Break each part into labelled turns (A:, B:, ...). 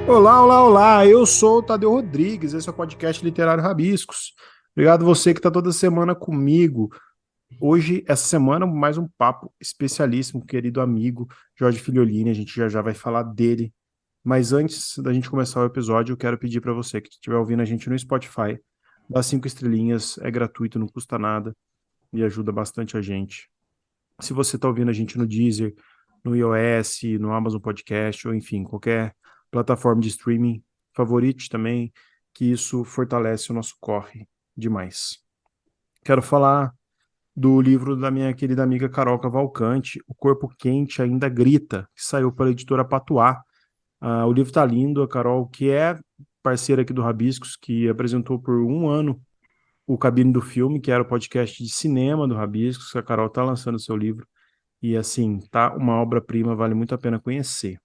A: Olá, olá, olá! Eu sou o Tadeu Rodrigues, esse é o podcast Literário Rabiscos. Obrigado você que está toda semana comigo. Hoje, essa semana, mais um papo especialíssimo, querido amigo Jorge Filiolini. A gente já vai falar dele. Mas antes da gente começar o episódio, eu quero pedir para você que estiver ouvindo a gente no Spotify, dá 5 estrelinhas, é gratuito, não custa nada e ajuda bastante a gente. Se você está ouvindo a gente no Deezer, no iOS, no Amazon Podcast, ou enfim, qualquer plataforma de streaming, favorite também, que isso fortalece o nosso corre demais. Quero falar do livro da minha querida amiga Carol Cavalcante, O Corpo Quente Ainda Grita, que saiu pela editora Patuá. O livro está lindo, a Carol, que é parceira aqui do Rabiscos, que apresentou por um ano o Cabine do Filme, que era o podcast de cinema do Rabiscos, que a Carol está lançando o seu livro. E assim, tá uma obra-prima, vale muito a pena conhecer.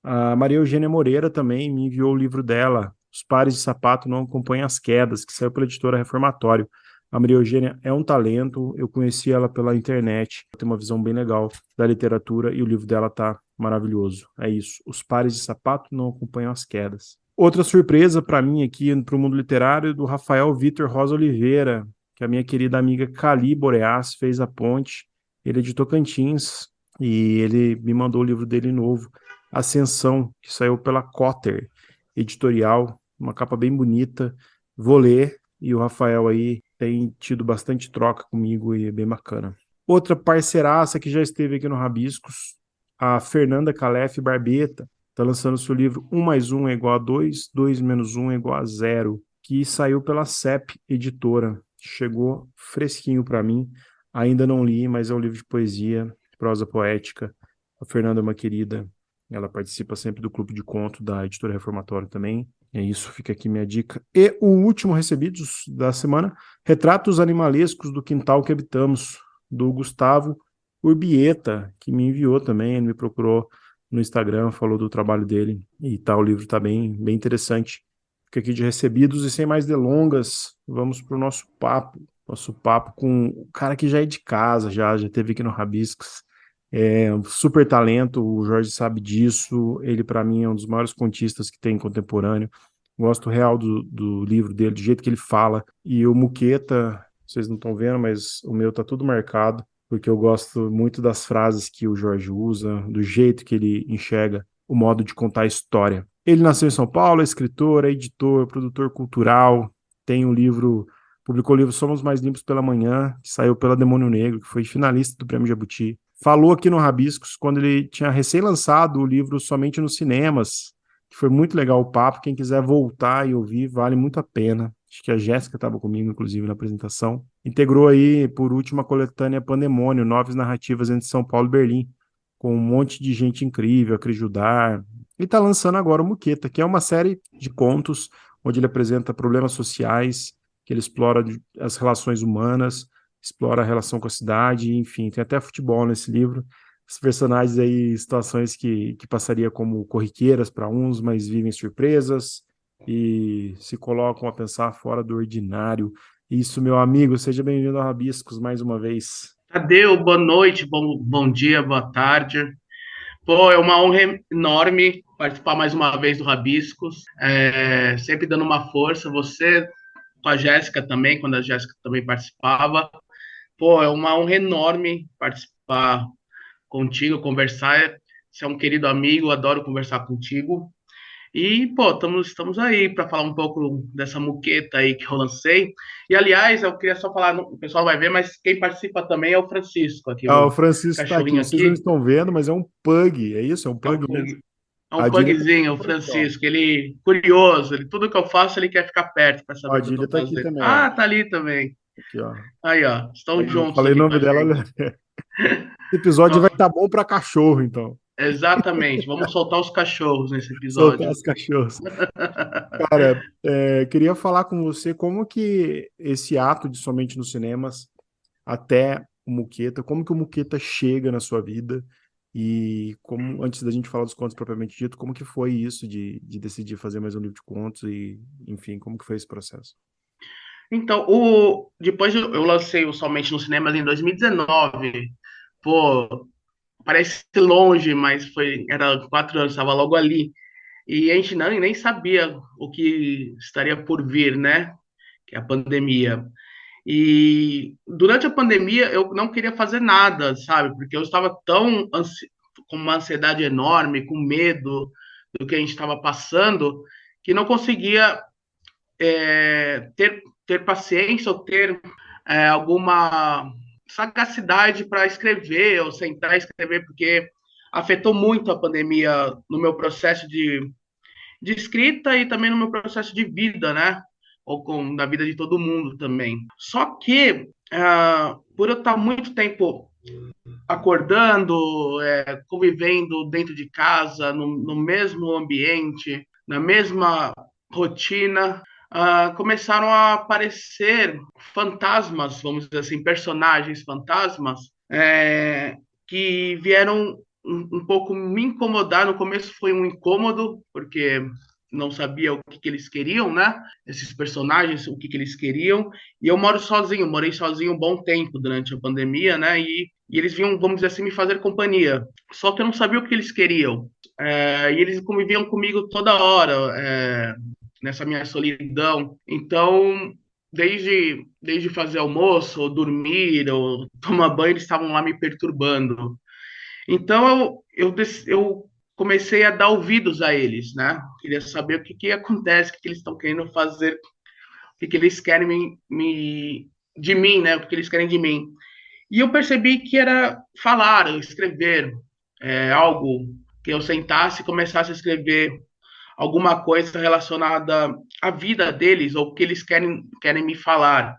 A: A Maria Eugênia Moreira também me enviou o livro dela, Os Pares de Sapato Não Acompanham as Quedas, que saiu pela editora Reformatório. A Maria Eugênia é um talento, eu conheci ela pela internet, tem uma visão bem legal da literatura e o livro dela tá maravilhoso. É isso, Os Pares de Sapato Não Acompanham as Quedas. Outra surpresa para mim aqui para o mundo literário do Rafael Vitor Rosa Oliveira, que a minha querida amiga Cali Boreas fez a ponte. Ele é de Tocantins e ele me mandou o livro dele novo, Ascensão, que saiu pela Cotter Editorial, uma capa bem bonita. Vou ler e o Rafael aí tem tido bastante troca comigo e é bem bacana. Outra parceiraça que já esteve aqui no Rabiscos, a Fernanda Calef Barbeta, está lançando seu livro 1 mais 1 é igual a 2, 2 menos 1 é igual a 0, que saiu pela CEP Editora. Chegou fresquinho para mim. Ainda não li, mas é um livro de poesia, prosa poética. A Fernanda é uma querida, ela participa sempre do clube de conto da Editora Reformatório também. É isso, fica aqui minha dica. E o último recebidos da semana, Retratos Animalescos do Quintal que Habitamos, do Gustavo Urbieta, que me enviou também, ele me procurou no Instagram, falou do trabalho dele e tal, o livro está bem interessante. Fica aqui de recebidos e sem mais delongas, vamos para o nosso papo com o cara que já é de casa, já teve aqui no Rabiscos, é um super talento, o Jorge sabe disso, ele para mim é um dos maiores contistas que tem contemporâneo, gosto real do livro dele, do jeito que ele fala, e o Muqueta, vocês não estão vendo, mas o meu tá tudo marcado, porque eu gosto muito das frases que o Jorge usa, do jeito que ele enxerga o modo de contar a história. Ele nasceu em São Paulo, é escritor, é editor, produtor cultural, tem um livro, publicou o livro Somos Mais Limpos pela Manhã, que saiu pela Demônio Negro, que foi finalista do Prêmio Jabuti. Falou aqui no Rabiscos quando ele tinha recém-lançado o livro Somente nos Cinemas, que foi muito legal o papo. Quem quiser voltar e ouvir, vale muito a pena. Acho que a Jéssica estava comigo, inclusive, na apresentação. Integrou aí, por último, a coletânea Pandemônio, Novas Narrativas entre São Paulo e Berlim, com um monte de gente incrível, a Cris Judar. E está lançando agora o Muqueta, que é uma série de contos onde ele apresenta problemas sociais, que ele explora as relações humanas, explora a relação com a cidade, enfim, tem até futebol nesse livro. Os personagens aí, situações que passaria como corriqueiras para uns, mas vivem surpresas e se colocam a pensar fora do ordinário. Isso, meu amigo, seja bem-vindo ao Rabiscos mais uma vez.
B: Tadeu, boa noite, bom dia, boa tarde. Pô, é uma honra enorme participar mais uma vez do Rabiscos, sempre dando uma força. Você, com a Jéssica também, quando a Jéssica também participava. Pô, é uma honra enorme participar contigo, conversar. Você é um querido amigo, adoro conversar contigo. E, pô, estamos aí para falar um pouco dessa muqueta aí que eu lancei. E, aliás, eu queria só falar, o pessoal vai ver, mas quem participa também é o Francisco, aqui,
A: Ah, o
B: o
A: Francisco está aqui.
B: cachorrinho
A: Vocês não
B: aqui.
A: estão vendo, mas é um pug. É isso? É um
B: É um
A: pug mesmo.
B: pug, é
A: A
B: um
A: Dília tá
B: pugzinho, o
A: por aqui, ó.
B: Francisco. Ele tudo que eu faço, ele quer ficar perto para
A: Ó, a
B: saber o que eu
A: Dília
B: estou
A: tá aqui
B: fazendo.
A: também, ó.
B: Ah, tá ali também.
A: Aqui, ó.
B: Aí, ó, estão
A: Eu
B: juntos
A: falei o
B: aqui com
A: nome
B: a
A: dela.
B: gente.
A: Esse episódio vai
B: Nossa,
A: estar bom para cachorro, então.
B: exatamente. Vamos soltar os cachorros nesse
A: Soltar
B: episódio.
A: os cachorros. Cara, queria falar com você como que esse ato de Somente nos Cinemas até o Muqueta, como que o Muqueta chega na sua vida e como, antes da gente falar dos contos propriamente dito, como que foi isso de decidir fazer mais um livro de contos e, enfim, como que foi esse processo?
B: Então, depois eu lancei o Somente nos Cinemas em 2019. Pô, parece longe, mas era 4 anos, estava logo ali. e a gente nem sabia o que estaria por vir, né? Que é a pandemia. E durante a pandemia eu não queria fazer nada, sabe? Porque eu estava com uma ansiedade enorme, com medo do que a gente estava passando, que não conseguia ter paciência ou ter alguma sagacidade para escrever ou sentar e escrever, porque afetou muito a pandemia no meu processo de escrita e também no meu processo de vida, né? Ou na vida de todo mundo também. Só que, por eu estar muito tempo acordando, convivendo dentro de casa, no mesmo ambiente, na mesma rotina, começaram a aparecer fantasmas, vamos dizer assim, personagens fantasmas, que vieram um pouco me incomodar. No começo foi um incômodo, porque não sabia o que eles queriam, né? Esses personagens, o que eles queriam. E eu morei sozinho um bom tempo durante a pandemia, né? E eles vinham, vamos dizer assim, me fazer companhia. Só que eu não sabia o que eles queriam. E eles conviviam comigo toda hora, nessa minha solidão. Então, desde fazer almoço, ou dormir, ou tomar banho, eles estavam lá me perturbando. Então eu comecei a dar ouvidos a eles, né? Queria saber o que acontece, o que eles estão querendo fazer, o que eles querem de mim, né? O que eles querem de mim. E eu percebi que era falar, escrever, algo que eu sentasse e começasse a escrever alguma coisa relacionada à vida deles ou o que eles querem me falar.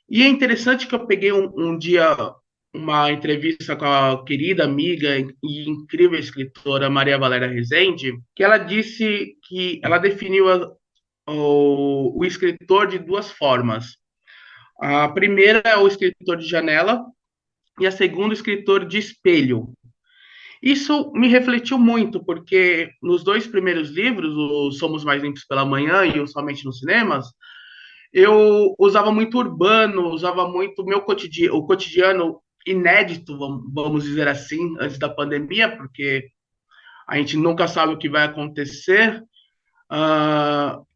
B: E é interessante que eu peguei um dia uma entrevista com a querida amiga e incrível escritora Maria Valéria Rezende, que ela disse que ela definiu o escritor de duas formas. A primeira é o escritor de janela e a segunda, o escritor de espelho. Isso me refletiu muito, porque nos dois primeiros livros, o Somos Mais Limpos pela Manhã e o Somente nos Cinemas, eu usava muito urbano, usava muito o cotidiano inédito, vamos dizer assim, antes da pandemia, porque a gente nunca sabe o que vai acontecer.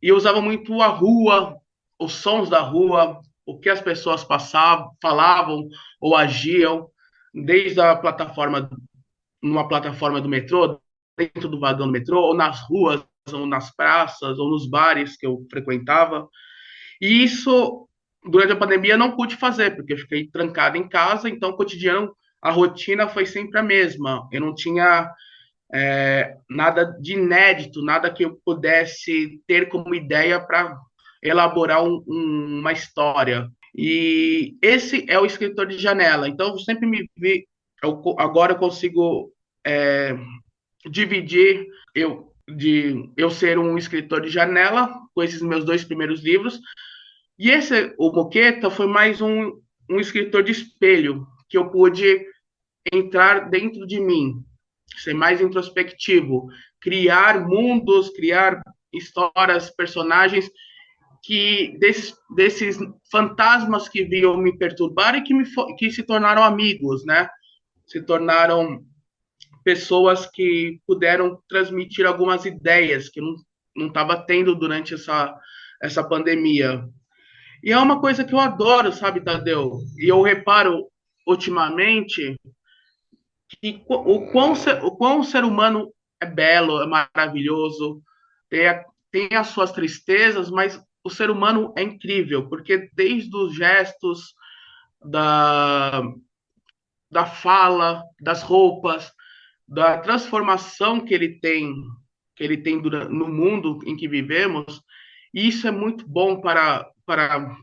B: E eu usava muito a rua, os sons da rua, o que as pessoas passavam, falavam ou agiam, desde a plataforma, numa plataforma do metrô, dentro do vagão do metrô, ou nas ruas, ou nas praças, ou nos bares que eu frequentava. E isso, durante a pandemia, eu não pude fazer, porque eu fiquei trancado em casa, então o cotidiano, a rotina foi sempre a mesma. Eu não tinha nada de inédito, nada que eu pudesse ter como ideia para elaborar uma história. E esse é o escritor de janela. Então, eu sempre me vi. Agora eu consigo dividir eu ser um escritor de janela com esses meus dois primeiros livros. E o Moqueta, foi mais um escritor de espelho, que eu pude entrar dentro de mim, ser mais introspectivo, criar mundos, criar histórias, personagens desses fantasmas que vinham me perturbar e que se tornaram amigos, né? Se tornaram pessoas que puderam transmitir algumas ideias que eu não estava tendo durante essa pandemia. E é uma coisa que eu adoro, sabe, Tadeu? E eu reparo ultimamente que o quão o ser humano é belo, é maravilhoso, tem as suas tristezas, mas o ser humano é incrível, porque desde os gestos, da, da fala, das roupas, da transformação que ele tem no mundo em que vivemos, e isso é muito bom para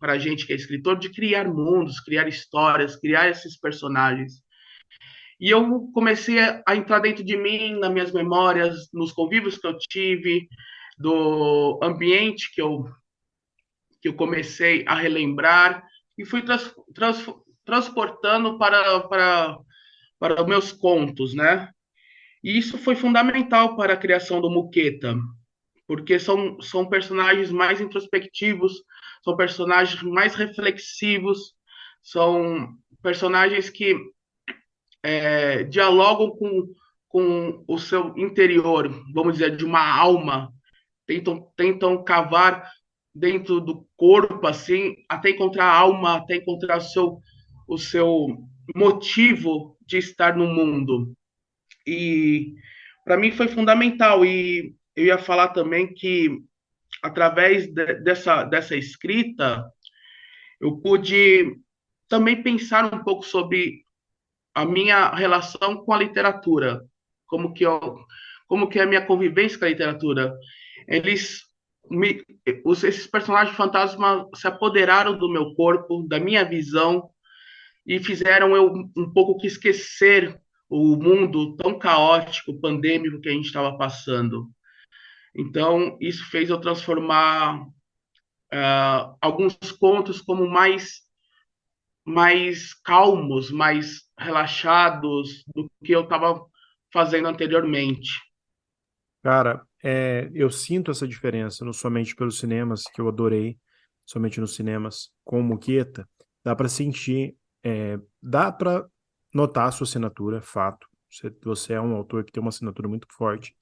B: a gente que é escritor, de criar mundos, criar histórias, criar esses personagens. E eu comecei a entrar dentro de mim, nas minhas memórias, nos convívios que eu tive, do ambiente que eu comecei a relembrar, e fui transportando para os meus contos, né? E isso foi fundamental para a criação do Muqueta, porque são personagens mais introspectivos, são personagens mais reflexivos, são personagens que dialogam com o seu interior, vamos dizer, de uma alma, tentam cavar dentro do corpo, assim, até encontrar a alma, até encontrar o seu motivo de estar no mundo. E para mim foi fundamental. E eu ia falar também que, através dessa escrita, eu pude também pensar um pouco sobre a minha relação com a literatura, como que eu, como que é a minha convivência com a literatura. Eles esses personagens fantasmas se apoderaram do meu corpo, da minha visão e fizeram eu um pouco que esquecer o mundo tão caótico, pandêmico que a gente estava passando. Então, isso fez eu transformar alguns contos como mais calmos, mais relaxados do que eu estava fazendo anteriormente.
A: Cara, eu sinto essa diferença, não somente pelos cinemas, que eu adorei, somente nos cinemas, com o Muqueta, dá para sentir, dá para notar a sua assinatura, fato. Você é um autor que tem uma assinatura muito forte,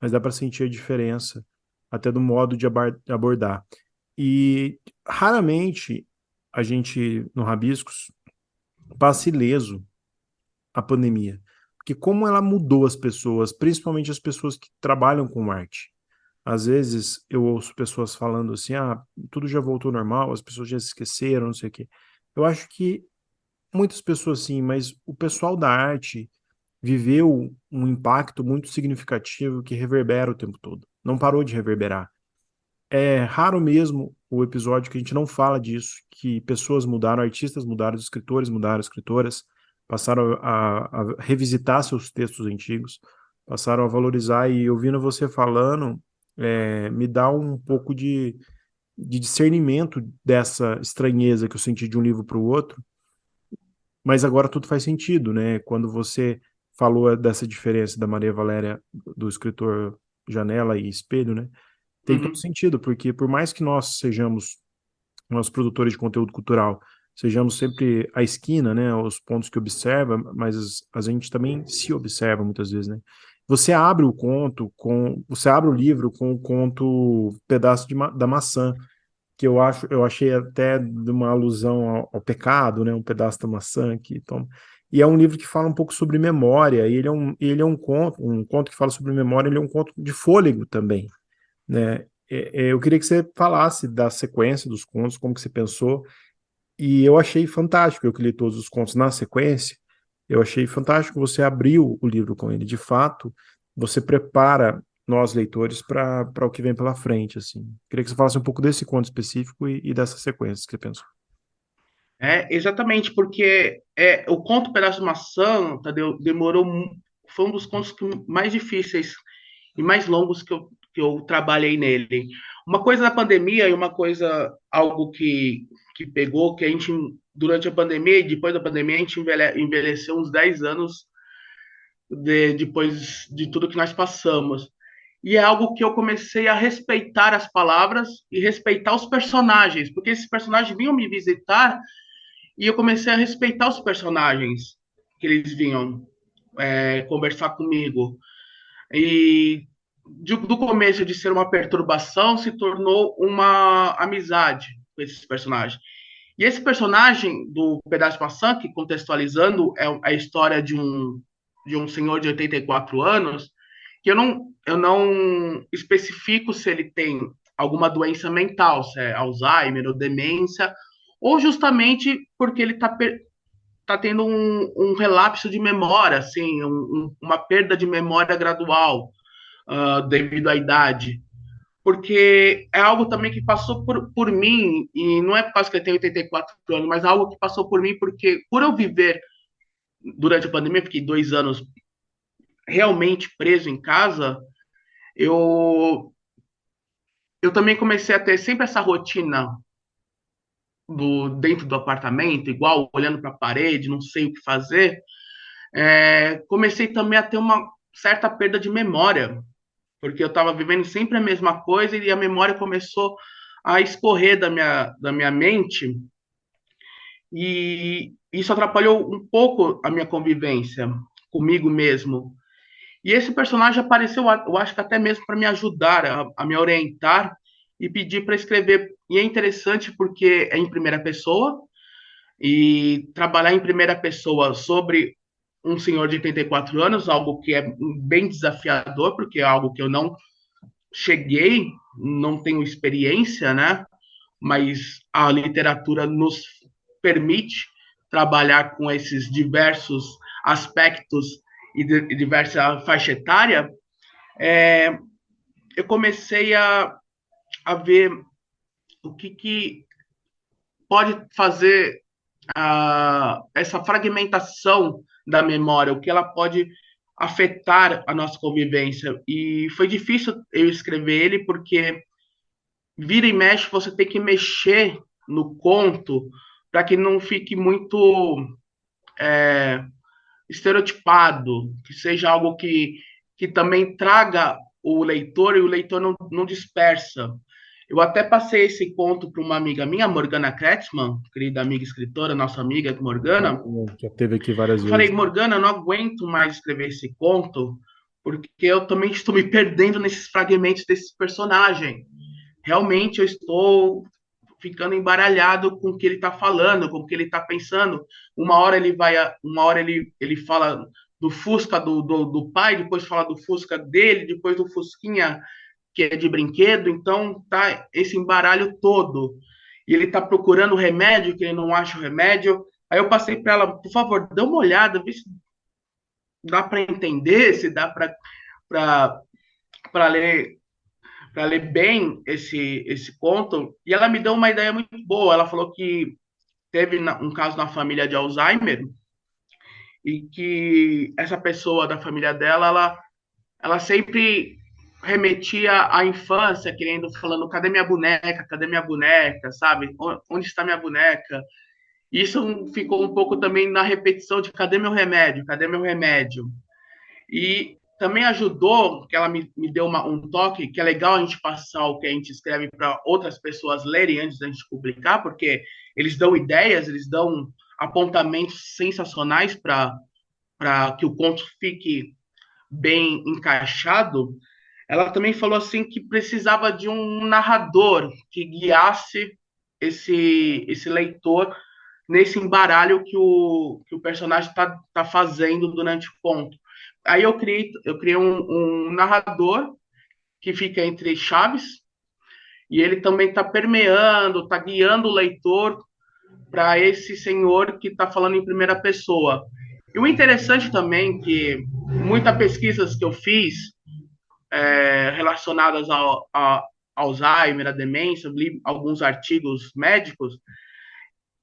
A: mas dá para sentir a diferença até do modo de abordar. E raramente a gente, no Rabiscos, passa ileso a pandemia. Porque como ela mudou as pessoas, principalmente as pessoas que trabalham com arte. Às vezes eu ouço pessoas falando assim, tudo já voltou ao normal, as pessoas já se esqueceram, não sei o quê. Eu acho que muitas pessoas sim, mas o pessoal da arte viveu um impacto muito significativo que reverbera o tempo todo. Não parou de reverberar. É raro mesmo o episódio que a gente não fala disso, que pessoas mudaram, artistas mudaram, escritores mudaram, escritoras passaram a revisitar seus textos antigos, passaram a valorizar, e ouvindo você falando, me dá um pouco de discernimento dessa estranheza que eu senti de um livro para o outro, mas agora tudo faz sentido, né? Quando você falou dessa diferença da Maria Valéria, do escritor Janela e Espelho, né? Tem todo
B: Uhum.
A: sentido, porque por mais que nós produtores de conteúdo cultural, sejamos sempre a esquina, né, os pontos que observa, mas a gente também se observa muitas vezes, né? Você abre o livro com o conto Pedaço da Maçã, que eu achei até de uma alusão ao pecado, né, um pedaço da maçã que toma. E é um livro que fala um pouco sobre memória, e ele é um conto que fala sobre memória, ele é um conto de fôlego também, né? Eu queria que você falasse da sequência dos contos, como que você pensou, e eu achei fantástico, eu que li todos os contos na sequência, eu achei fantástico você abriu o livro com ele, de fato, você prepara nós, leitores, para o que vem pela frente, assim. Queria que você falasse um pouco desse conto específico e dessa sequência que você pensou.
B: Exatamente, porque o conto Pedaço de Maçã, Tadeu, foi um dos contos mais difíceis e mais longos que eu trabalhei nele. Uma coisa da pandemia e uma coisa, algo que pegou, que a gente, durante a pandemia e depois da pandemia, a gente envelheceu uns 10 anos depois de tudo que nós passamos. E é algo que eu comecei a respeitar as palavras e respeitar os personagens, porque esses personagens vinham me visitar e eu comecei a respeitar os personagens que eles vinham conversar comigo. E do começo de ser uma perturbação se tornou uma amizade com esses personagens. E esse personagem do Pedaço de Maçã, que contextualizando é a história de um senhor de 84 anos, que eu não especifico se ele tem alguma doença mental, se é Alzheimer ou demência, ou justamente porque ele está tendo um relapso de memória, assim, uma perda de memória gradual, devido à idade. Porque é algo também que passou por mim, e não é por causa que eu tenho 84 anos, mas é algo que passou por mim, porque por eu viver durante a pandemia, fiquei 2 anos realmente preso em casa, eu, eu também comecei a ter sempre essa rotina dentro do apartamento, igual olhando para a parede, não sei o que fazer. Comecei também a ter uma certa perda de memória, porque eu estava vivendo sempre a mesma coisa e a memória começou a escorrer da minha mente e isso atrapalhou um pouco a minha convivência comigo mesmo. E esse personagem apareceu, eu acho que até mesmo para me ajudar, a me orientar e pedir para escrever. E é interessante porque é em primeira pessoa, e trabalhar em primeira pessoa sobre um senhor de 84 anos, algo que é bem desafiador, porque é algo que eu não cheguei, não tenho experiência, né? Mas a literatura nos permite trabalhar com esses diversos aspectos e diversa faixa etária. Eu comecei a ver o que pode fazer essa fragmentação da memória, o que ela pode afetar a nossa convivência. E foi difícil eu escrever ele, porque vira e mexe, você tem que mexer no conto para que não fique muito é, estereotipado, que seja algo que também traga o leitor e o leitor não dispersa. Eu até passei esse conto para uma amiga minha, Morgana Kretzmann, querida amiga escritora, nossa amiga Morgana.
A: Já teve aqui várias
B: Eu falei,
A: vezes.
B: Morgana, eu não aguento mais escrever esse conto, porque eu também estou me perdendo nesses fragmentos desse personagem. Realmente eu estou ficando embaralhado com o que ele está falando, com o que ele está pensando. Uma hora ele fala do Fusca do pai, depois fala do Fusca dele, depois do Fusquinha que é de brinquedo, então tá esse embaralho todo. E ele tá procurando o remédio, que ele não acha o remédio. Aí eu passei para ela, por favor, dá uma olhada, vê se dá para entender, se dá para ler para ler bem esse conto. E ela me deu uma ideia muito boa. Ela falou que teve um caso na família de Alzheimer e que essa pessoa da família dela, ela sempre remetia à infância, querendo, falando, cadê minha boneca, sabe? Onde está minha boneca? Isso ficou um pouco também na repetição de cadê meu remédio? E também ajudou, que ela me deu um toque, que é legal a gente passar o que a gente escreve para outras pessoas lerem antes da gente publicar, porque eles dão ideias, eles dão apontamentos sensacionais para que o conto fique bem encaixado. Ela também falou assim que precisava de um narrador que guiasse esse leitor nesse embaralho que o personagem tá fazendo durante o conto. Aí eu criei um narrador que fica entre chaves e ele também está permeando, está guiando o leitor para esse senhor que está falando em primeira pessoa. E o interessante também que muitas pesquisas que eu fiz relacionadas ao Alzheimer, a demência, li alguns artigos médicos.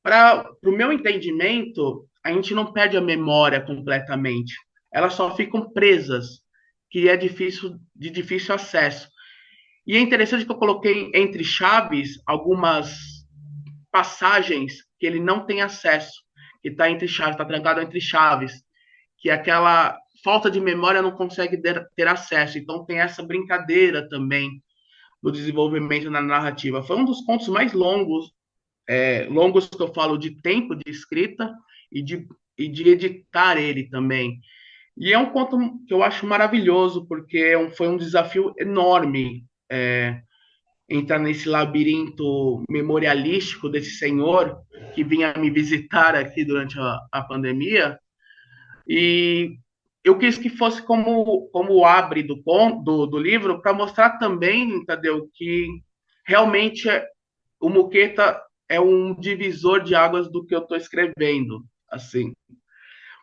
B: Para o meu entendimento, a gente não perde a memória completamente. Elas só ficam presas, que é de difícil acesso. E é interessante que eu coloquei entre chaves algumas passagens que ele não tem acesso, que está entre chaves, está trancado entre chaves, que é aquela falta de memória não consegue ter acesso. Então tem essa brincadeira também do desenvolvimento na narrativa. Foi um dos contos mais longos que eu falo de tempo de escrita e de editar ele também. E é um conto que eu acho maravilhoso, porque foi um desafio enorme entrar nesse labirinto memorialístico desse senhor que vinha me visitar aqui durante a pandemia. E eu quis que fosse como o abre do livro, para mostrar também, Tadeu, que realmente o Muqueta é um divisor de águas do que eu estou escrevendo, assim,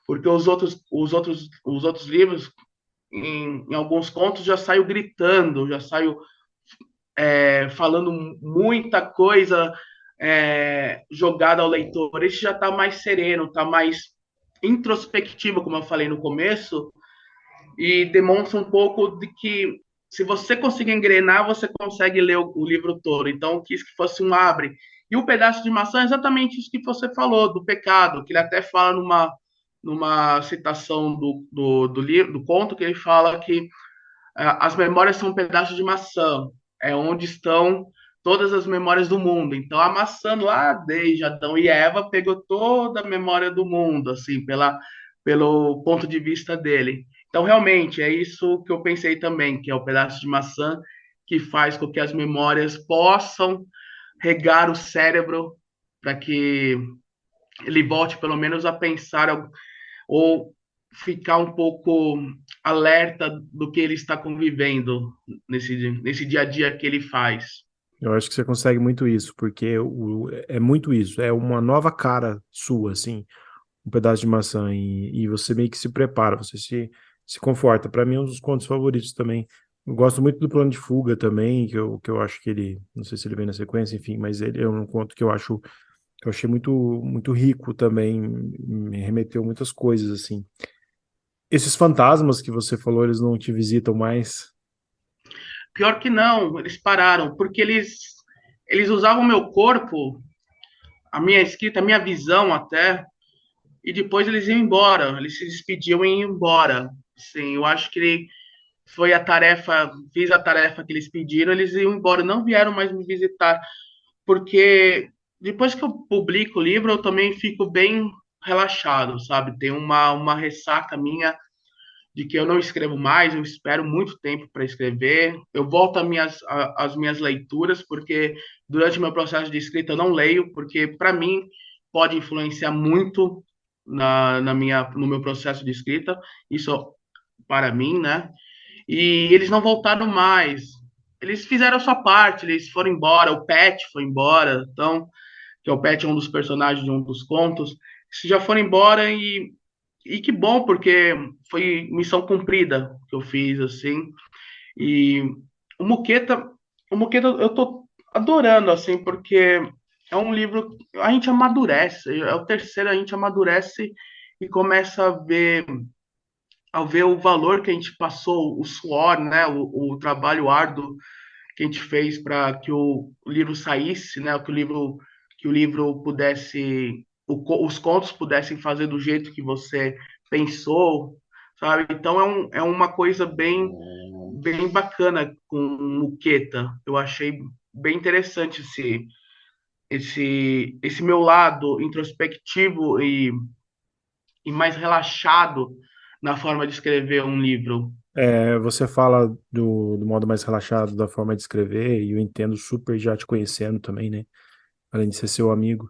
B: porque os outros livros, em alguns contos, já saio gritando, já saio falando muita coisa jogada ao leitor. Esse já está mais sereno, está mais introspectivo, como eu falei no começo, e demonstra um pouco de que se você conseguir engrenar, você consegue ler o livro todo. Então, quis que fosse um abre. E o pedaço de maçã é exatamente isso que você falou, do pecado, que ele até fala numa citação do livro, do conto, que ele fala que as memórias são um pedaço de maçã, é onde estão todas as memórias do mundo. Então, a maçã lá desde Adão e Eva pegou toda a memória do mundo, assim, pelo ponto de vista dele. Então, realmente, é isso que eu pensei também, que é o pedaço de maçã que faz com que as memórias possam regar o cérebro para que ele volte pelo menos a pensar ou ficar um pouco alerta do que ele está convivendo nesse dia a dia que ele faz.
A: Eu acho que você consegue muito isso, porque é muito isso, é uma nova cara sua, assim, um pedaço de maçã, e você meio que se prepara, você se conforta. Para mim, é um dos contos favoritos também. Eu gosto muito do Plano de Fuga também, que eu acho que ele, não sei se ele vem na sequência, enfim, mas ele é um conto que eu achei muito rico também, me remeteu muitas coisas, assim. Esses fantasmas que você falou, eles não te visitam mais?
B: Pior que não, eles pararam, porque eles usavam o meu corpo, a minha escrita, a minha visão até, e depois eles iam embora, eles se despediam e iam embora. Sim, eu acho que foi a tarefa, fiz a tarefa que eles pediram, eles iam embora, não vieram mais me visitar, porque depois que eu publico o livro, eu também fico bem relaxado, sabe? Tem uma ressaca minha de que eu não escrevo mais, eu espero muito tempo para escrever. Eu volto às minhas leituras, porque durante o meu processo de escrita eu não leio, porque para mim pode influenciar muito no meu processo de escrita, isso para mim, né? E eles não voltaram mais. Eles fizeram a sua parte, eles foram embora, o Pet foi embora, então, que é o Pet é um dos personagens de um dos contos, eles já foram embora e que bom, porque foi missão cumprida que eu fiz, assim. E o Muqueta, o Muqueta eu tô adorando, assim, porque é um livro, a gente amadurece, é o terceiro, a gente amadurece e começa a ver o valor que a gente passou, o suor, né, o trabalho árduo que a gente fez para que o livro saísse, né, que o livro pudesse, os contos pudessem fazer do jeito que você pensou, sabe? Então é uma coisa bem bacana com Muqueta. Eu achei bem interessante esse meu lado introspectivo e mais relaxado na forma de escrever um livro.
A: É, você fala do modo mais relaxado da forma de escrever, e eu entendo super já te conhecendo também, né? Além de ser seu amigo.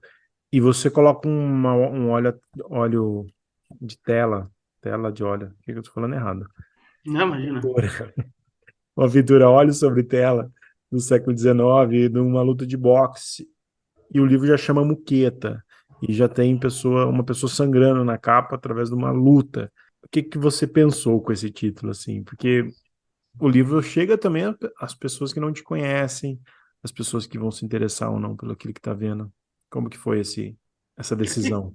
A: E você coloca um óleo de tela de óleo. O que que eu tô falando errado?
B: Não, imagina.
A: Pintura. Uma pintura óleo sobre tela do século XIX, numa luta de boxe. E o livro já chama Muqueta. E já tem uma pessoa sangrando na capa através de uma luta. O que que você pensou com esse título, assim? Porque o livro chega também às pessoas que não te conhecem, as pessoas que vão se interessar ou não pelo aquilo que está vendo. Como que foi essa decisão?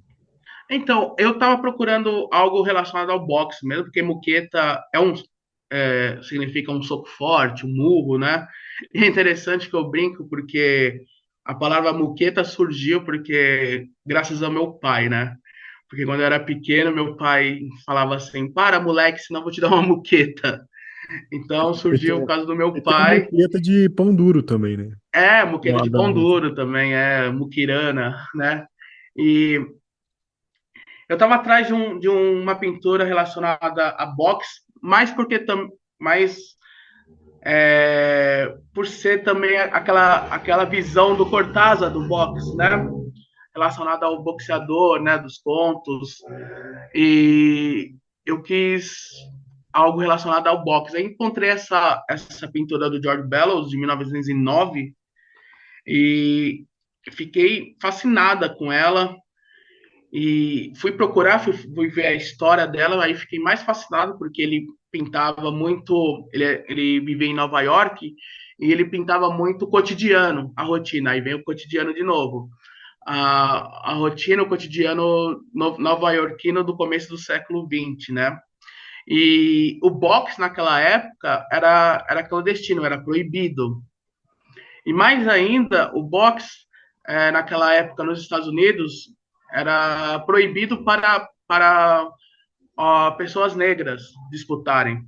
B: Então, eu estava procurando algo relacionado ao boxe mesmo, porque muqueta significa um soco forte, um murro, né? E é interessante que eu brinco porque a palavra muqueta surgiu porque graças ao meu pai, né? Porque quando eu era pequeno, meu pai falava assim: para, moleque, senão eu vou te dar uma muqueta. Então surgiu por causa do meu
A: E tem a
B: pai.
A: muqueta de pão duro também, né?
B: É, muqueta
A: Lá
B: de
A: da
B: pão
A: moça.
B: duro também, é muquirana, né? E eu estava atrás de uma pintura relacionada a boxe, mais por ser também aquela visão do Cortázar do boxe, né? Relacionada ao boxeador, né? Dos contos. E eu quis algo relacionado ao boxe. Aí encontrei essa pintura do George Bellows, de 1909, e fiquei fascinada com ela. E fui procurar, fui ver a história dela, aí fiquei mais fascinado porque ele pintava muito, ele vivia em Nova York e ele pintava muito o cotidiano, a rotina. Aí vem o cotidiano de novo. A rotina, o cotidiano nova-iorquino do começo do século XX, né? E o boxe naquela época era clandestino, era proibido. E mais ainda, o boxe, naquela época nos Estados Unidos, era proibido para pessoas negras disputarem.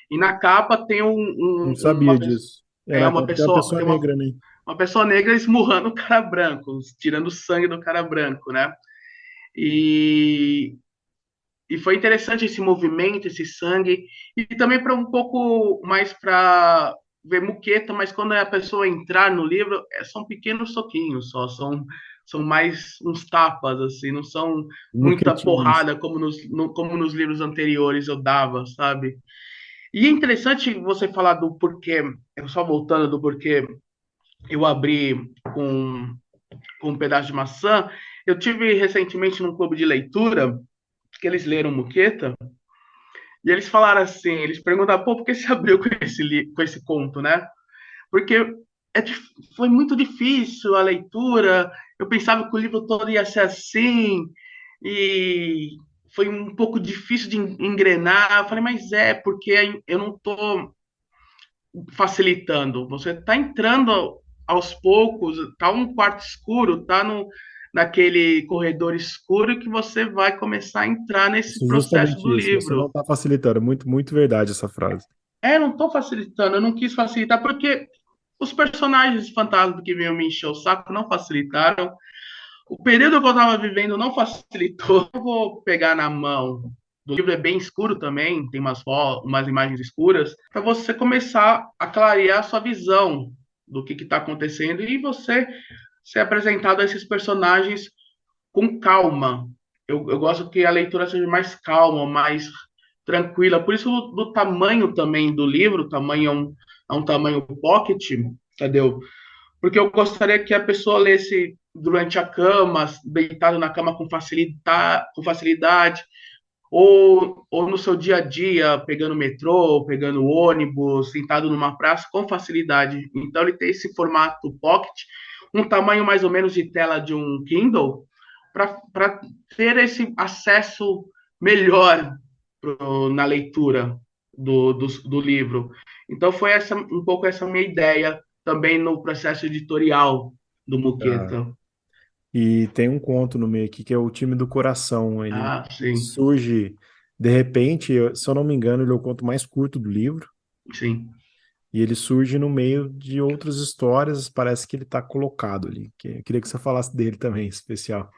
B: E na capa tem
A: Não sabia disso. É, na
B: uma
A: capa tem uma
B: pessoa,
A: pessoa negra, né?
B: uma pessoa negra esmurrando o cara branco, tirando o sangue do cara branco, né? E e foi interessante esse movimento, esse sangue, e também para um pouco mais para ver muqueta, mas quando a pessoa entrar no livro, são pequenos soquinhos só, são mais uns tapas, assim, não são muita
A: Muquetinhos.
B: porrada como nos livros anteriores eu dava, sabe? E é interessante você falar do porquê, eu só voltando do porquê eu abri com, com um pedaço de maçã. Eu tive recentemente num clube de leitura que eles leram Muqueta e eles falaram assim, eles perguntaram, pô, por que você abriu com esse conto, né? Porque é, foi muito difícil a leitura, eu pensava que o livro todo ia ser assim, e foi um pouco difícil de engrenar. Eu falei, mas porque eu não estou facilitando. Você está entrando aos poucos, tá um quarto escuro, tá no, naquele corredor escuro que você vai começar a entrar nesse
A: Isso,
B: processo
A: justamente
B: do
A: isso. Você não
B: livro.
A: está facilitando. Muito, muito verdade essa frase.
B: Não estou facilitando, eu não quis facilitar porque os personagens fantasmas que vinham me encher o saco não facilitaram. O período que eu estava vivendo não facilitou. Eu vou pegar na mão. O livro é bem escuro também, tem umas imagens escuras, para você começar a clarear a sua visão do que está acontecendo e você ser apresentado a esses personagens com calma. Eu gosto que a leitura seja mais calma, mais tranquila. Por isso, do tamanho também do livro, o tamanho é um tamanho pocket, entendeu? Porque eu gostaria que a pessoa lesse durante a cama, deitado na cama com facilidade, ou no seu dia a dia, pegando metrô, pegando ônibus, sentado numa praça com facilidade. Então ele tem esse formato pocket, um tamanho mais ou menos de tela de um Kindle, para ter esse acesso melhor na leitura do livro. Então foi um pouco essa minha ideia também no processo editorial do
A: Ah,
B: Muqueta.
A: e tem um conto no meio aqui que é o Time do Coração. Ele
B: Ah, sim,
A: surge de repente, se eu não me engano, ele é o conto mais curto do livro.
B: sim.
A: E ele surge no meio de outras histórias. Parece que ele está colocado ali. Eu queria que você falasse dele também, especial.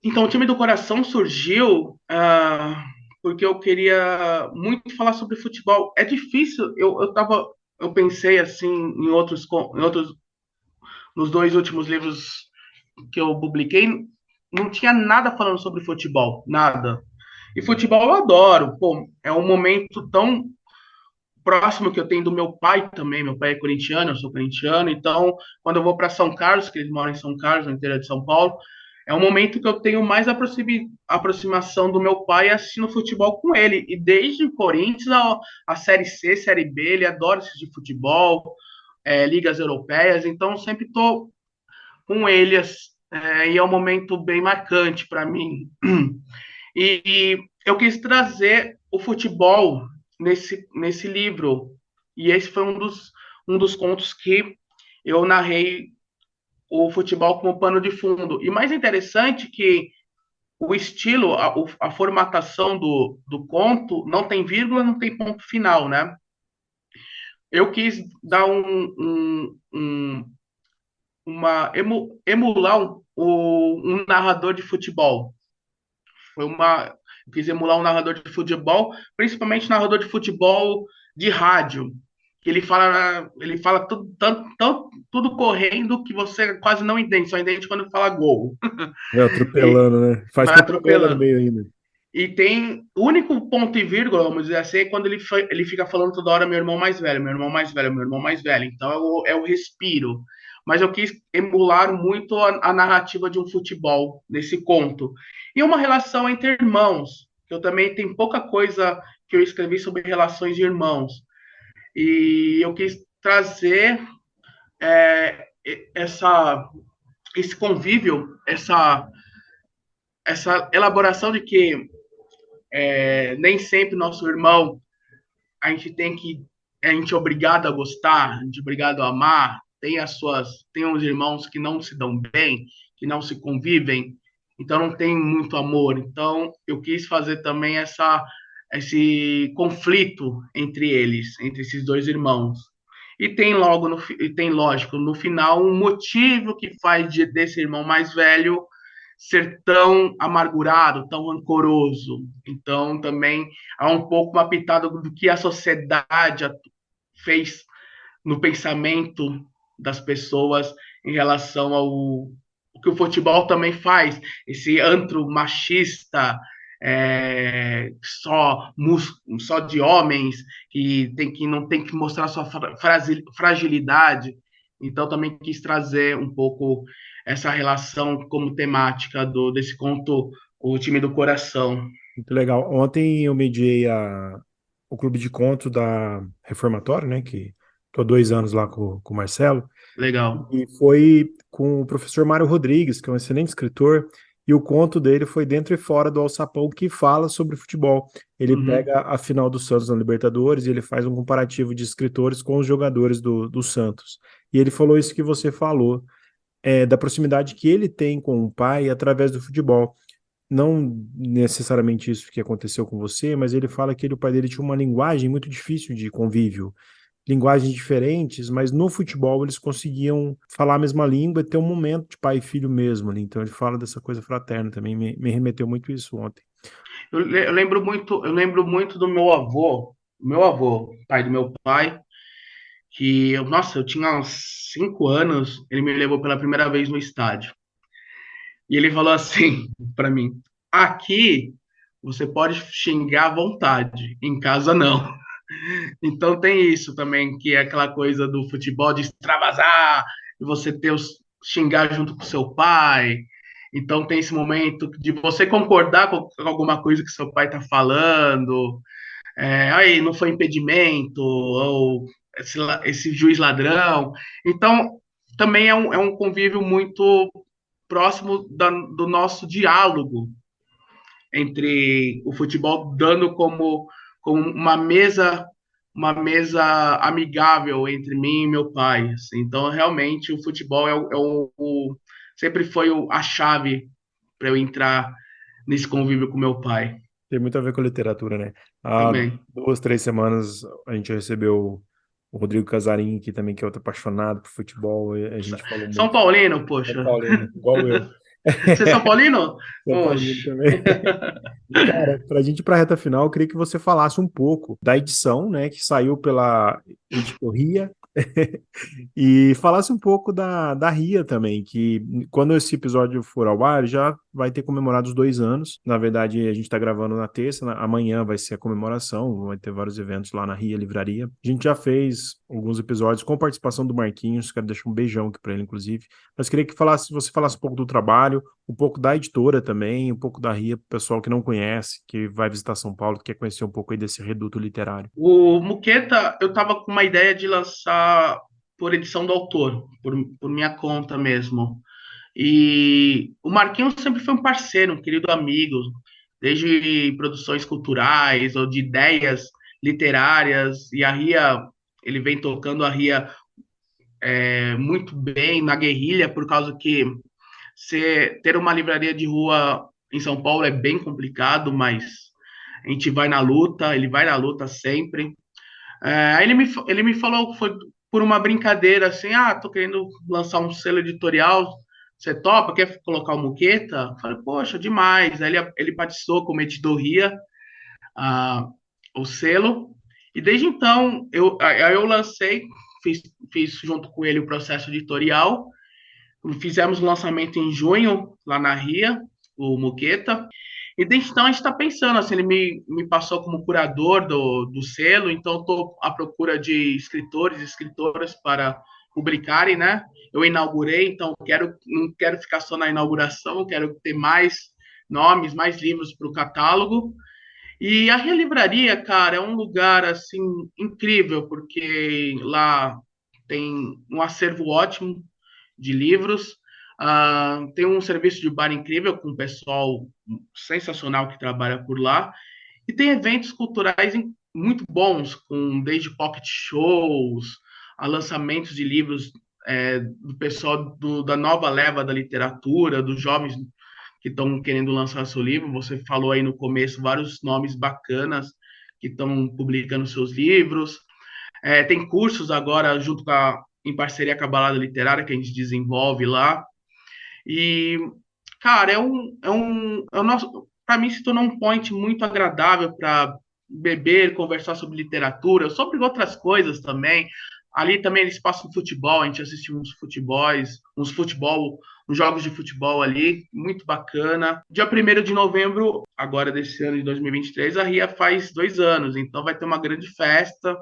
B: Então, o time do coração surgiu porque eu queria muito falar sobre futebol. É difícil, eu pensei assim em outros, nos dois últimos livros que eu publiquei, não tinha nada falando sobre futebol, nada. E futebol eu adoro, pô, é um momento tão próximo que eu tenho do meu pai também. Meu pai é corintiano, eu sou corintiano, então quando eu vou para São Carlos, que eles moram em São Carlos, no interior de São Paulo, é um momento que eu tenho mais aproximação do meu pai assistindo futebol com ele. E desde o Corinthians, a Série C, Série B, ele adora assistir futebol, ligas europeias, então sempre estou com ele, e é um momento bem marcante para mim. E eu quis trazer o futebol nesse livro. E esse foi um dos contos que eu narrei o futebol como pano de fundo. E mais interessante que o estilo, a formatação do conto não tem vírgula, não tem ponto final, né? Eu quis dar emular um narrador de futebol. Foi uma. Eu quis emular um narrador de futebol, principalmente narrador de futebol de rádio. Que ele fala tudo correndo que você quase não entende, só entende quando fala gol.
A: Vai
B: E
A: atropelando, né? Faz
B: vai
A: propaganda no
B: atropelando.
A: meio ainda.
B: E tem o único ponto e vírgula, vamos dizer assim, é quando ele fica falando toda hora meu irmão mais velho, meu irmão mais velho, meu irmão mais velho. Então é o respiro. Mas eu quis emular muito a narrativa de um futebol nesse conto. E uma relação entre irmãos, que eu também tem pouca coisa que eu escrevi sobre relações de irmãos. E eu quis trazer essa, esse convívio, essa elaboração de que nem sempre nosso irmão a gente a gente é obrigado a gostar, a gente é obrigado a amar. Tem uns irmãos que não se dão bem, que não se convivem, então não tem muito amor. Então eu quis fazer também esse conflito entre eles, entre esses dois irmãos. E tem lógico, no final, um motivo que faz desse irmão mais velho ser tão amargurado, tão rancoroso. Então, também há um pouco uma pitada do que a sociedade fez no pensamento das pessoas em relação ao o que o futebol também faz, esse antro machista, só de homens que não tem que mostrar sua fragilidade. Então também quis trazer um pouco essa relação como temática desse conto O Time do Coração.
A: Muito legal. Ontem eu mediei o clube de contos da Reformatória, né? Que estou 2 anos lá com o Marcelo.
B: Legal.
A: E foi com o professor Mário Rodrigues, que é um excelente escritor, e o conto dele foi Dentro e Fora do Alçapão, que fala sobre futebol. Ele
B: Uhum.
A: pega a final do Santos na Libertadores e ele faz um comparativo de escritores com os jogadores do Santos. E ele falou isso que você falou, da proximidade que ele tem com o pai através do futebol. Não necessariamente isso que aconteceu com você, mas ele fala que o pai dele tinha uma linguagem muito difícil de convívio, linguagens diferentes, mas no futebol eles conseguiam falar a mesma língua e ter um momento de pai e filho mesmo ali. Então ele fala dessa coisa fraterna também, me remeteu muito isso ontem.
B: Eu lembro muito do meu avô, pai do meu pai, que, nossa, eu tinha uns 5 anos, ele me levou pela primeira vez no estádio. E ele falou assim para mim: aqui você pode xingar à vontade, em casa não. Então tem isso também, que é aquela coisa do futebol de extravasar, e você ter os xingar junto com seu pai. Então tem esse momento de você concordar com alguma coisa que seu pai está falando. Aí não foi impedimento, ou esse juiz ladrão. Então também é um convívio muito próximo do nosso diálogo entre o futebol, dando como uma mesa amigável entre mim e meu pai. Assim. Então, realmente, o futebol sempre foi a chave para eu entrar nesse convívio com meu pai
A: Tem muito a ver com literatura, né? Há
B: também.
A: 2, 3 semanas a gente recebeu o Rodrigo Casarim, que também que é outro apaixonado por futebol, e a gente falou
B: São
A: muito.
B: Paulino,
A: São
B: poxa.
A: Paulino, igual eu.
B: Você é São Paulino?
A: São Paulino
B: Poxa.
A: também. E, cara, para a gente ir para a reta final, eu queria que você falasse um pouco da edição, né, que saiu pela Editoria, e falasse um pouco da RIA também, que quando esse episódio for ao ar, já vai ter comemorado os 2 anos. Na verdade, a gente está gravando na terça, amanhã vai ser a comemoração, vai ter vários eventos lá na RIA Livraria. A gente já fez alguns episódios com participação do Marquinhos, quero deixar um beijão aqui para ele, inclusive. Mas queria que você falasse um pouco do trabalho, um pouco da editora também, um pouco da RIA, pro pessoal que não conhece, que vai visitar São Paulo, que quer conhecer um pouco aí desse reduto literário.
B: O Muqueta, eu estava com uma ideia de lançar por edição do autor, por minha conta mesmo. E o Marquinhos sempre foi um parceiro, um querido amigo, desde produções culturais ou de ideias literárias. E a RIA, ele vem tocando a RIA muito bem na guerrilha, por causa que ter uma livraria de rua em São Paulo é bem complicado, mas a gente vai na luta, ele vai na luta sempre. Aí ele me falou, foi por uma brincadeira, assim, tô querendo lançar um selo editorial, você topa, quer colocar o Muqueta? Eu falei, poxa, demais. Aí ele batizou como editoria ah, o selo, e desde então, aí eu lancei, fiz, fiz junto com ele o processo editorial, fizemos o lançamento em junho, lá na RIA, o Muqueta, e desde então a gente está pensando, assim, ele me passou como curador do selo, então estou à procura de escritores e escritoras para publicarem, né? Eu inaugurei, então não quero ficar só na inauguração, quero ter mais nomes, mais livros para o catálogo. E a Relivraria, cara, é um lugar, assim, incrível, porque lá tem um acervo ótimo de livros. Tem um serviço de bar incrível com um pessoal sensacional que trabalha por lá. E tem eventos culturais muito bons, com desde pocket shows a lançamentos de livros do pessoal da nova leva da literatura, dos jovens que estão querendo lançar seu livro. Você falou aí no começo vários nomes bacanas que estão publicando seus livros. Tem cursos agora junto em parceria com a Balada Literária que a gente desenvolve lá. E, cara, é o nosso, para mim se tornou um point muito agradável para beber, conversar sobre literatura, sobre outras coisas também. Ali também eles passam futebol, a gente assiste uns jogos de futebol ali, muito bacana. Dia 1º de novembro, agora desse ano de 2023, a RIA faz 2 anos, então vai ter uma grande festa.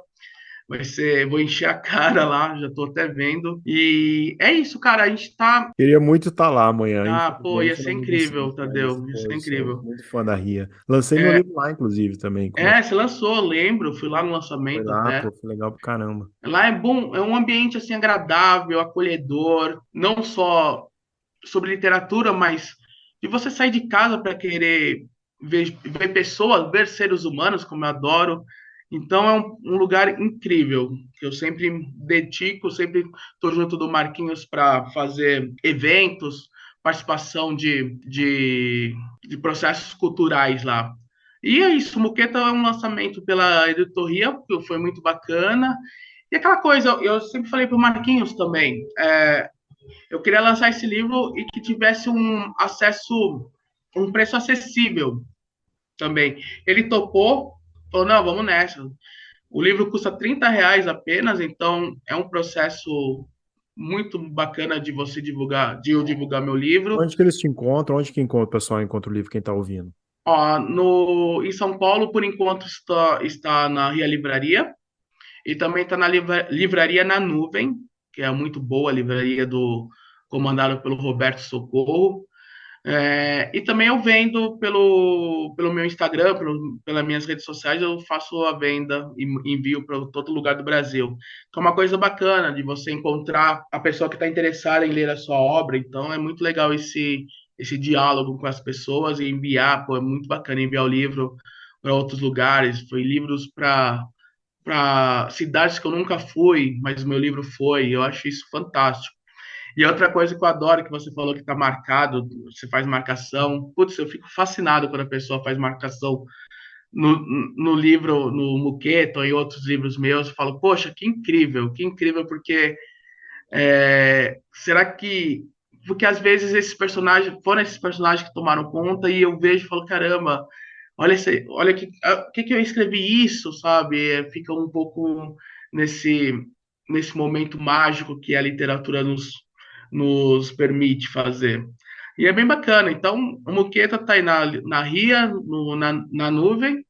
B: Vou encher a cara lá, já tô até vendo. E é isso, cara, a gente tá.
A: Queria muito estar lá amanhã,
B: Pô, ia
A: infelizmente eu
B: ser
A: não vou conseguir,
B: incrível,
A: mas
B: Tadeu, ia
A: pô,
B: ser
A: eu sou
B: incrível.
A: muito fã da Ria. Lancei meu
B: É,
A: livro lá, inclusive, também. Como é que
B: você lançou, lembro, fui lá no
A: foi
B: lançamento
A: lá,
B: até.
A: pô, foi legal pra caramba.
B: Lá é bom, é um ambiente assim agradável, acolhedor, não só sobre literatura, mas de você sair de casa para querer ver pessoas, ver seres humanos, como eu adoro. Então é um lugar incrível, que eu sempre dedico, sempre estou junto do Marquinhos para fazer eventos, participação de processos culturais lá. E é isso, o Muqueta é um lançamento pela editoria, que foi muito bacana. E aquela coisa, eu sempre falei para o Marquinhos também, eu queria lançar esse livro e que tivesse um preço acessível também. Ele topou, falou, não, vamos nessa. O livro custa R$ 30 apenas, então é um processo muito bacana de você divulgar, de eu divulgar meu livro.
A: Onde que eles te encontram? Onde que encontra o pessoal encontra o livro, quem tá ouvindo?
B: Ó, em São Paulo, por enquanto, está na Ria Livraria e também está na Livraria na Nuvem, que é muito boa a livraria comandada pelo Roberto Socorro. E também eu vendo pelo meu Instagram, pelas minhas redes sociais, eu faço a venda e envio para todo lugar do Brasil. Que é uma coisa bacana de você encontrar a pessoa que está interessada em ler a sua obra. Então é muito legal esse diálogo com as pessoas e enviar, pô, é muito bacana enviar o livro para outros lugares. Foi livros para cidades que eu nunca fui, mas o meu livro foi. Eu acho isso fantástico. E outra coisa que eu adoro, que você falou que está marcado, você faz marcação. Putz, eu fico fascinado quando a pessoa faz marcação no, no livro, no Muqueto ou em outros livros meus. Eu falo, poxa, que incrível, porque será que. Porque às vezes esses personagens que tomaram conta e eu vejo e falo, caramba, olha o que eu escrevi isso, sabe? Fica um pouco nesse, nesse momento mágico que a literatura nos permite fazer. E é bem bacana. Então, o Muqueta está aí na RIA, na nuvem,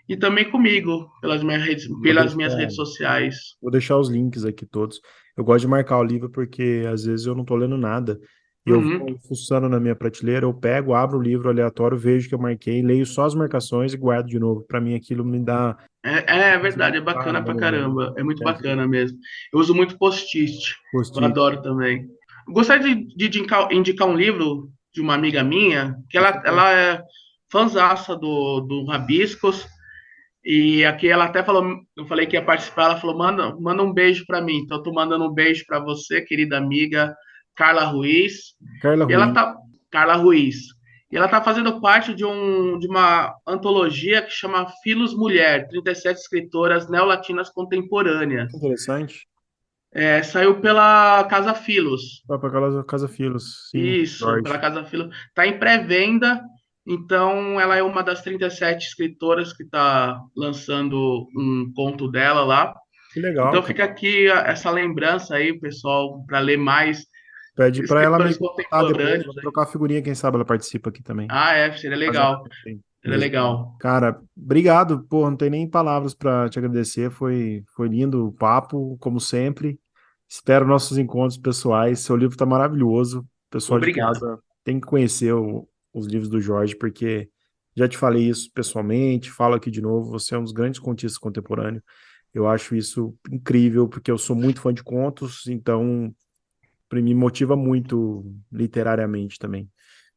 B: e também comigo,
A: Vou
B: pelas
A: deixar,
B: minhas redes sociais.
A: vou deixar os links aqui todos. Eu gosto de marcar o livro porque às vezes eu não tô lendo nada. E eu
B: Uhum.
A: vou fuçando na minha prateleira, eu pego, abro o livro aleatório, vejo que eu marquei, leio só as marcações e guardo de novo. Para mim aquilo me dá
B: É verdade, é
A: significado
B: bacana
A: no
B: pra
A: momento,
B: caramba. É muito
A: me ajuda.
B: bacana mesmo. Eu uso muito post-it. Eu
A: Post-it.
B: adoro também. Gostaria de indicar um livro de uma amiga minha, que
A: Por favor.
B: ela é fãzaça do Rabiscos. E aqui ela até falou, eu falei que ia participar, ela falou, manda um beijo para mim. Então, eu tô mandando um beijo para você, querida amiga Carla Ruiz.
A: Carla
B: E ela
A: Ruiz.
B: tá, Carla Ruiz. E ela tá fazendo parte de uma antologia que chama Filos Mulher, 37 escritoras neolatinas contemporâneas.
A: Que interessante.
B: Saiu pela Casa Filos.
A: Vai para Casa Filos, sim,
B: Isso, pela
A: Jorge.
B: Casa Filos. Está em pré-venda, então ela é uma das 37 escritoras que está lançando um conto dela lá.
A: Que legal,
B: Então
A: cara.
B: fica aqui essa lembrança aí, pessoal, para ler mais
A: Pede para ela me
B: escritores
A: contar depois,
B: contemporâneos
A: vamos
B: aí.
A: trocar uma figurinha, quem sabe ela participa aqui também.
B: Seria
A: Fazer uma
B: legal.
A: arte aí,
B: Seria
A: mesmo.
B: legal.
A: Cara, obrigado. Pô, não tem nem palavras para te agradecer. Foi lindo o papo, como sempre. Espero nossos encontros pessoais. Seu livro tá maravilhoso. O pessoal de
B: Obrigado.
A: casa tem que conhecer os livros do Jorge, porque já te falei isso pessoalmente, falo aqui de novo. Você é um dos grandes contistas contemporâneos. Eu acho isso incrível, porque eu sou muito fã de contos, então me motiva muito literariamente também.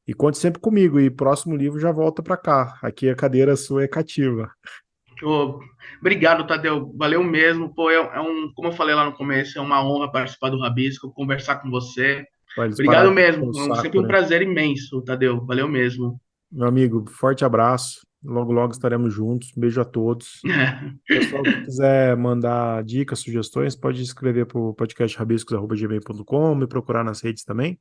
A: E conte sempre comigo, e próximo livro já volta para cá. Aqui a cadeira sua é cativa.
B: Ô, obrigado, Tadeu. Valeu mesmo. Pô, como eu falei lá no começo, é uma honra participar do Rabisco, conversar com você.
A: Vai, eles
B: Obrigado
A: pararam
B: mesmo.
A: pelo
B: Sempre
A: saco,
B: um
A: né?
B: prazer imenso, Tadeu. Valeu mesmo.
A: Meu amigo, forte abraço. Logo, logo estaremos juntos. Um beijo a todos. Pessoal que quiser mandar dicas, sugestões, pode escrever para o podcastrabiscos@gmail.com, me procurar nas redes também.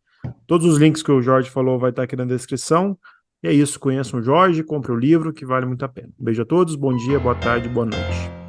A: Todos os links que o Jorge falou vai estar aqui na descrição. E é isso, conheçam o Jorge, compre o livro que vale muito a pena. Um beijo a todos, bom dia, boa tarde, boa noite.